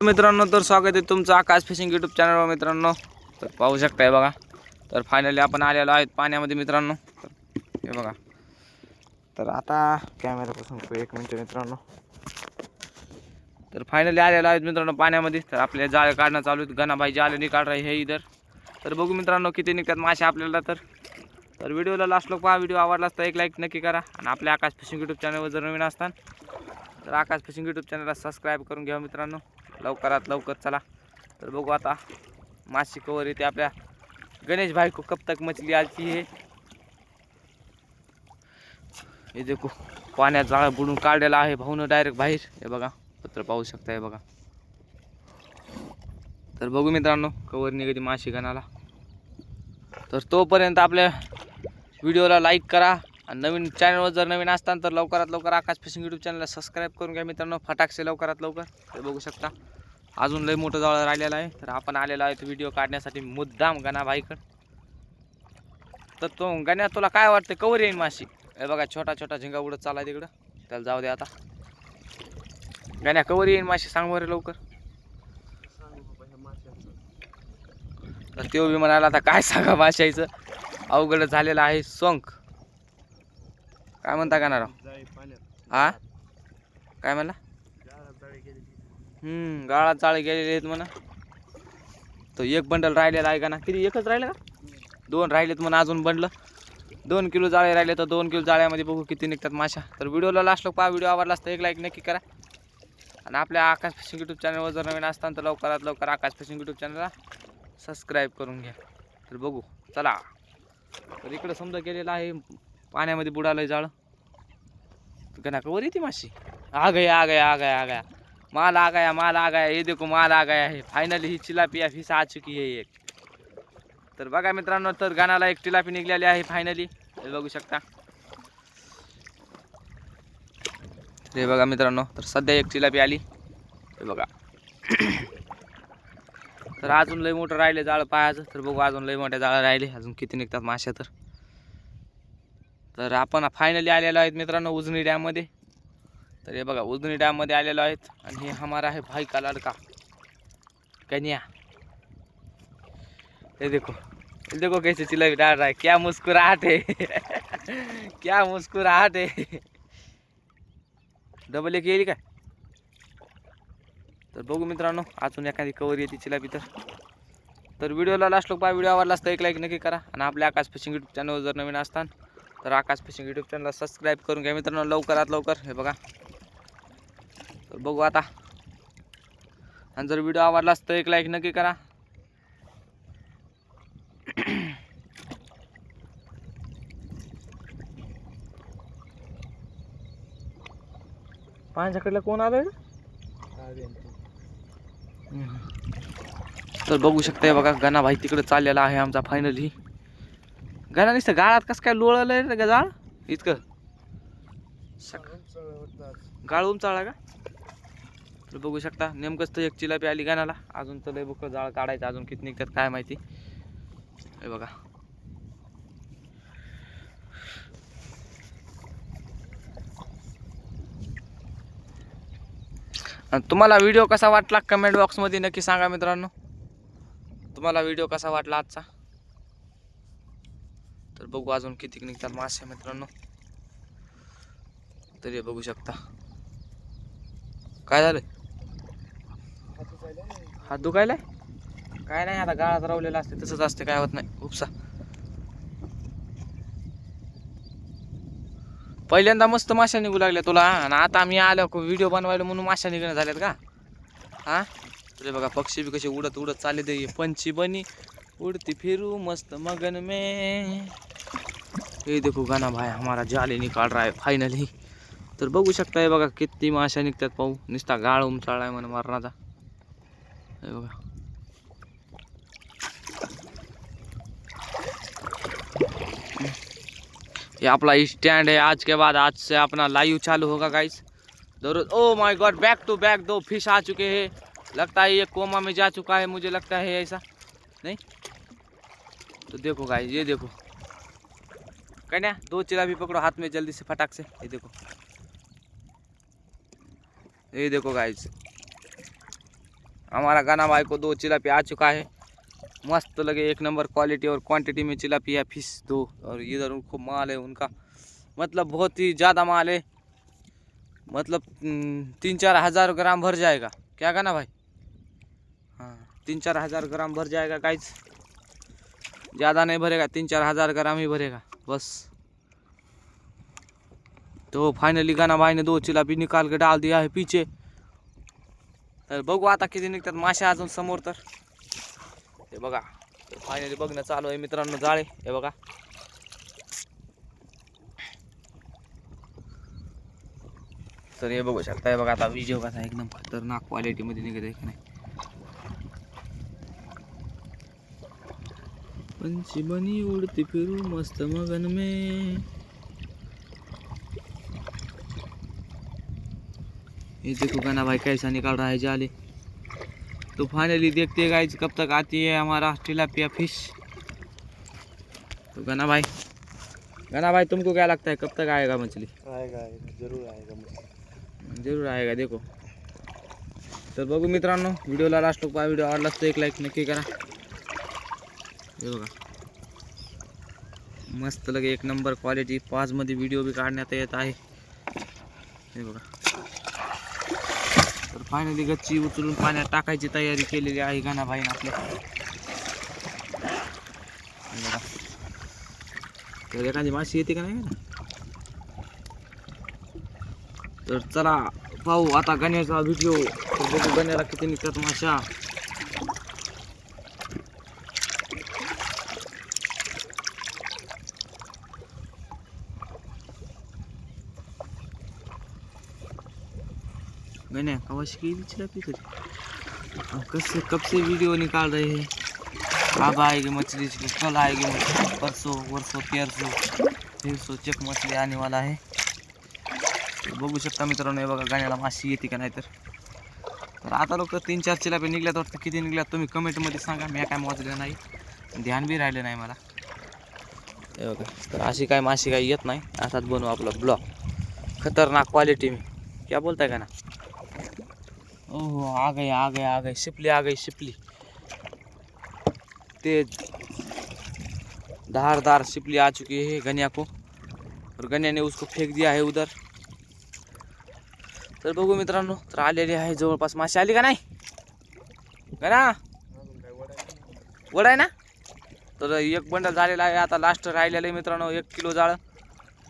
मित्रांनो, तर स्वागत आहे तुमचं आकाश फिशिंग यूट्यूब चॅनलवर मित्रांनो. तर पाहू शकताय बघा, तर फायनली आपण आलेलो आहेत पाण्यामध्ये मित्रांनो. तर हे बघा, तर आता कॅमेरापासून एक मिनिट मित्रांनो. तर फायनली आलेलो आहेत मित्रांनो पाण्यामध्ये. तर आपले जाळे काढणं चालू आहेत. गणाभाई जाळे निकाल रहे हे इधर. तर बघू मित्रांनो किती निघतात मासे आपल्याला. तर व्हिडिओला लास्ट लोक पहा. व्हिडिओ आवडलास तर एक लाईक नक्की करा. आणि आपल्या आकाश फिशिंग यूट्यूब चॅनलवर जर नवीन असताल तर आकाश फिशिंग यूट्यूब चॅनलला सबस्क्राईब करून घ्या मित्रांनो, लवकरात लवकर. चला तर बघू आता माशी कवर येते आपल्या गणेश भाई को कब तक मछली आती है. हे देखो पाण्यात जाळा बुडून काढलेला आहे भाऊनं डायरेक्ट बाहेर. हे बघा पत्र पाहू शकता. हे बघा, तर बघू मित्रांनो कवर निघते माशी गणाला. तर तोपर्यंत आपल्या व्हिडिओला लाईक करा. आणि नवीन चॅनलवर जर नवीन असताल तर लवकरात लवकर आकाश फिशिंग यूट्यूब चॅनलला सबस्क्राईब करून घ्या मित्रांनो, फटाकसे लवकरात लवकर. ते बघू शकता अजून लय मोठं जाळं राहिलेलं आहे. तर आपण आलेलो आहे व्हिडिओ काढण्यासाठी मुद्दाम गणाभाईकडे. तर तो गण्या तुला काय वाटतं कवर येईन माशी? हे बघा छोटा छोटा झिंगा उडत चालला तिकडं, त्याला जाऊ दे आता. गण्या कवर येईन माशी सांग बरं लवकर. तर तो बी म्हणाला आता काय सांगा माशायचं अवघड झालेलं आहे. सोंग काय म्हणता गाणार हा काय म्हणला? गाळात जाळे गेलेले आहेत म्हणा. तो एक बंडल राहिलेला आहे का ना? किती एकच राहिलं का? दोन राहिलेत म्हणा अजून बंडल. 2 किलो जाळे राहिले. तर 2 किलो जाळ्यामध्ये बघू किती निघतात माशा. तर व्हिडिओला लास्ट लोक पहा. व्हिडिओ आवडला तर एक लाईक नक्की करा. आणि आपल्या आकाश फिशिंग यूट्यूब चॅनलवर जर नवीन असताल तर लवकरात लवकर आकाश फिशिंग यूट्यूब चॅनलला सबस्क्राईब करून घ्या. तर बघू चला. तर इकडं समजा गेलेलं आहे पाण्यामध्ये बुडालं जाळं. गणा कवर येते माशी. आ गया आ गया आ गया आ गया माल आ गया माल आ गया. ये देखो माल आ गया है. फाइनली ही चिलापिया फिश आ चुकी है एक. तर बघा मित्रांनो, तर गणाला एक चिलापी निघलेली आहे फायनली. हे बघू शकता. हे बघा मित्रांनो, तर सध्या एक चिलापी आली. हे बघा. तर अजून लय मोठं राहिले जाळं पायाचं. तर बघू अजून लय मोठ्या जाळं राहिले. अजून किती निघतात माश्या. तर आपण फायनली आलेलो आहेत मित्रांनो उजनी डॅममध्ये. तर हे बघा उजनी डॅममध्ये आलेलो आहेत. आणि हे हमारा है भाई का लड़का कन्या. ये देखो कैसे चिल्ला डाल रहा है. क्या मुस्कुराहट है. क्या मुस्कुराहट है. डबल एक येईल काय? तर बघू मित्रांनो अजून एखादी कवर येते चिलापी. तर व्हिडिओला लास्ट लोक पहा. व्हिडिओ आवडला तर एक लाईक नक्की करा. आणि आपल्या आकाश फिशिंग यूट्यूब चॅनलवर जर नवीन असताल तर आकाश फिशिंग यूट्यूब चॅनलला सबस्क्राईब करून घ्या मित्रांनो, लवकरात लवकर. हे बघा, तर बघू आता. आणि जर व्हिडिओ आवडला तर एक लाईक नक्की करा. पाण्याकडलं कोण आलं? तर बघू शकताय बघा गणाभाई तिकडे चाललेला आहे आमचा फायनली. गणा नुसतं गाळात कसं काय लोळलंय रे जाळ इतकं? गाळ उंचाळला का? तर बघू शकता नेमकंच तर एक चिलापी आली गणाला. अजून तर लय बुक जाळ काढायचं. अजून किती निघतात काय माहिती. हे बघा, तुम्हाला व्हिडिओ कसा वाटला कमेंट बॉक्समध्ये नक्की सांगा मित्रांनो. तुम्हाला व्हिडिओ कसा वाटला आजचा. तर बघू अजून किती निघतात मासे मित्रांनो. तरी बघू शकता. काय झालं? हात दुखायलाय? काय नाही, आता गाळात रावलेला असते तसंच असते, काय होत नाही. उपसा पहिल्यांदा मस्त माशा निघू लागल्या तुला. आणि आता मी आलो व्हिडिओ बनवायला म्हणून माशा निघणं झाल्यात का? हा तुझे बघा पक्षी बी कसे उडत उडत चालले. ते पंछी बनी उड़ती फिरू मस्त मगन में. ये देखो गाना भाई हमारा जाले निकाल रहा है फायनली. तर बघू शकता. हे बघा किती माशा निघतात पाहू. नुसता गाळ उमचाळलाय म्हणा मारणाचा. हे बघा, ये अपना स्टैंड है. आज के बाद आज से अपना लाइव चालू होगा गाइस जरूर. Oh my god, back to back 2 fish आ चुके हैं. लगता है ये कोमा में जा चुका है, मुझे लगता है ऐसा नहीं. तो देखो गाइस, ये देखो कन्या 2 चिलापी पकड़ो हाथ में जल्दी से फटाक से. ये देखो गाइस, हमारा गाना भाई को 2 चिलापी आ चुका है। मस्त लगे, एक नंबर क्वालिटी और क्वांटिटी में चिलापी या फिश 2। और इधर उनको माल है उनका, मतलब बहुत ही ज़्यादा माल है, मतलब 3-4 हज़ार ग्राम भर जाएगा। क्या गाना भाई? हाँ, 3-4 हज़ार ग्राम भर जाएगा गाइस, ज़्यादा नहीं भरेगा, 3-4 हज़ार ग्राम ही भरेगा बस। तो फायनली गाना भाई ने 2 चिलापी निकाल के डाल दिया है पीछे। तर बघू आता किती निघतात मासे अजून समोर। तर हे बघा, फायनली बघणं चालू आहे मित्रांनो जाळे। हे बघा, तर हे बघू शकता, हे बघा आता व्हिडिओ कसा एकदम खतरनाक क्वालिटी मध्ये निघत आहे की नाही। पंछी बनी उड़ती फिरू मस्त मगन में। ये देखो गाना भाई कैसा निकाल रहा है जाले। तो फाइनली देखते हैं गाइस कब तक आती है हमारा टिलापिया फिश। तो गाना भाई तुमको क्या लगता है कब तक आएगा मछली? आएगा जरूर आएगा मछली, जरूर आएगा। देखो तर बघू मित्रांनो, व्हिडिओला लास्ट लोक व्हिडिओ आवडला तर एक लाईक नक्की करा। हे बघा, मस्त लगे एक नंबर क्वालिटी 5 मध्ये व्हिडिओ बी काढण्यात येत आहे। हे बघा, तर फायनली गच्ची उचलून पाण्यात टाकायची तयारी केलेली आहे गाना भाईने आपल्या। तर एखादी माशी येते का नाही ना, तर चला पाहू आता गण्याचा व्हिडिओ। तर बघू गण्याला किती निघतात माशा। गण्या कवाशी की चिलापी तुझे कब से वीडियो निकाल रहे हैं। अब आएगी मछली, कल आएगी मछली, परसों वर्सों 1300 चेक मछली आने वाला है। बघू शकता मित्रांनो, हे बघा गाण्याला माशी येते का नाही। तर आता लोक 3-4 चिलापी निघल्यात वाटतं, किती निघल्यात तुम्ही कमेंटमध्ये सांगा। मी काय मोजलं नाही, ध्यान बी राहिलं नाही मला। हे बघा, तर अशी काय माशी काय येत नाही। असाच बनवू आपला ब्लॉग खतरनाक क्वालिटी में। क्या बोलता है गाना? ओह आ गए शिपली आ गई, शिपली तेज धारदार शिपली आ चुकी है गनिया को, और गनिया ने उसको फेंक दिया है उधर। तर बघू मित्रांनो, तर आलेली आहे जवळपास माशी। आली का नाही गना? वड आहे ना। तर एक बंडल झालेला आहे, आता लास्ट राहिलेलं आहे मित्रांनो 1 किलो जाळं।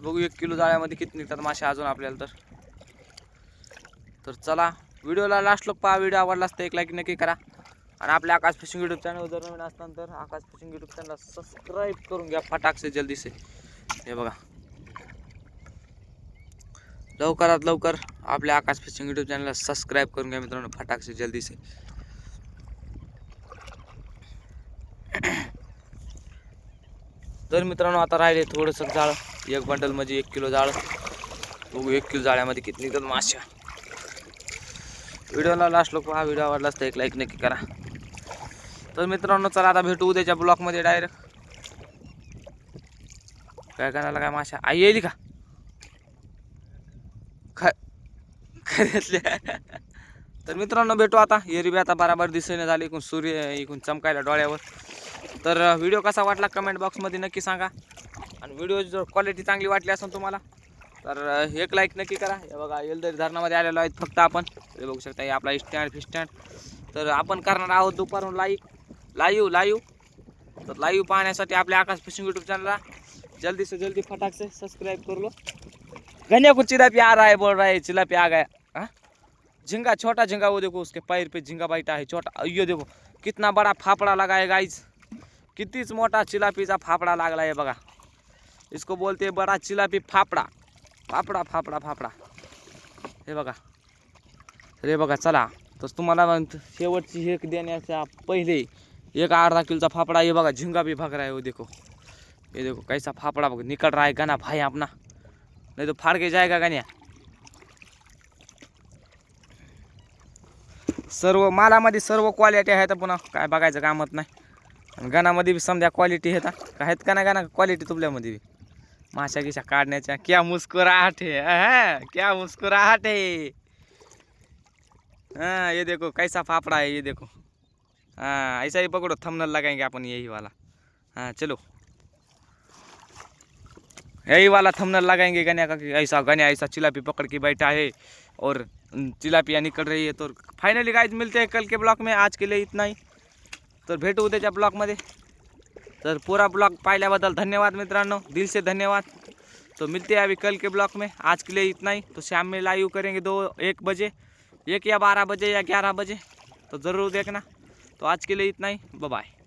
बघू 1 किलो जाळ्यामध्ये किती निघतात मासे अजून आपल्याला। तर चला व्हिडिओला लास्ट लोक पहा। व्हिडिओ आवडलास तर एक लाईक नक्की करा, आणि आपल्या आकाश फिशिंग यूट्यूब चॅनल जर नवीन असताना तर आकाश फिशिंग यूट्यूब चॅनलला सबस्क्राईब करून घ्या फटाक से जल्दी से। हे बघा, लवकरात लवकर आपल्या आकाश फिशिंग यूट्यूब चॅनलला सबस्क्राईब करून घ्या मित्रांनो फटाक से जल्दी से। तर मित्रांनो आता राहिले थोडंसं जाळं, एक बंडल म्हणजे 1 किलो जाळं। बघू 1 किलो जाळ्यामध्ये किती निघतात माशा। व्हिडिओला लास्ट लोक पहा। व्हिडिओ आवडलास तर एक लाईक नक्की करा। तर मित्रांनो चला आता भेटू उद्याच्या ब्लॉगमध्ये डायरेक्ट। काय करायला काय माशा आई येईल का खऱ्यातल्या? तर मित्रांनो भेटू आता। एरवी आता बराबर दिसेने झाली, इकून सूर्य इकून चमकायला डोळ्यावर। तर व्हिडिओ कसा वाटला कमेंट बॉक्समध्ये नक्की सांगा, आणि व्हिडिओ जर क्वालिटी चांगली वाटली असेल तुम्हाला तर एक लाईक नक्की करा। हे बघा येलदरी धरणामध्ये आलेलो आहेत फक्त आपण। हे बघू शकता हे आपला स्टँड फिश स्टँड। तर आपण करणार आहोत दुपारून लाईव्ह। तर लाईव्ह पाहण्यासाठी आपल्या आकाश फिशिंग यूट्यूब चॅनलला जल्दी से जल्दी फटाक से सब्सक्राइब कर लो। गन्या को चिलापी आ रहा है, बोल रहा है चिलापी आ गया। हाँ, झींगा, छोटा झींगा, वो देखो उसके पैर पे झींगा बैठा है छोटा। ये देखो कितना बड़ा फाफड़ा लगा है गाइस, कितीच मोठा चिलापीचा फाफड़ा लागला है बघा। इसको बोलते हैं बड़ा चिलापी फाफड़ा। हे बघा, हे बघा। चला तर तुम्हाला शेवटची हेक देण्याच्या पहिले एक अर्धा किलोचा फाफड़ा, ये बघा झींगा भी भाग रहा है। वो देखो, ये देखो कैसा फाफड़ा निकल रहा है गाना भाई अपना, नहीं तो फाड़ के जाएगा गानिया। सर्व मालामध्ये सर्व क्वालिटी आहेत, पुन्हा काय बघायचं कामत नाही। आणि गानामध्ये बी समजा क्वालिटी आहेत का नाही गाना क्वालिटी तुमल्यामध्ये बी माशा गिशा काढण्याच्या। क्या मुस्कुराहट है, क्या मुस्कुराहट है। हाँ ये देखो कैसा फाफड़ा है, ये देखो। हाँ ऐसा ही पकड़ो, थंबनेल लगाएंगे अपन यही वाला। हाँ चलो, यही वाला थंबनेल लगाएंगे गन्या का कि ऐसा गन्या ऐसा चिलापी पकड़ के बैठा है और चिलापिया निकल रही है। तो फाइनली गाइज मिलते हैं कल के ब्लॉग में। आज के लिए इतना ही, तर भेटू उद्याच्या ब्लॉगमध्ये। तर पूरा ब्लॉग पाहिल्याबद्दल धन्यवाद मित्रांनो, दिल से धन्यवाद। तो मिलते हैं अभी कल के ब्लॉग में। आज के लिए इतना ही। तो शाम में लाइव करेंगे 1 बजे, 1 या 12 बजे या 11 बजे, तो ज़रूर देखना। तो आज के लिए इतना ही, बाय बाय।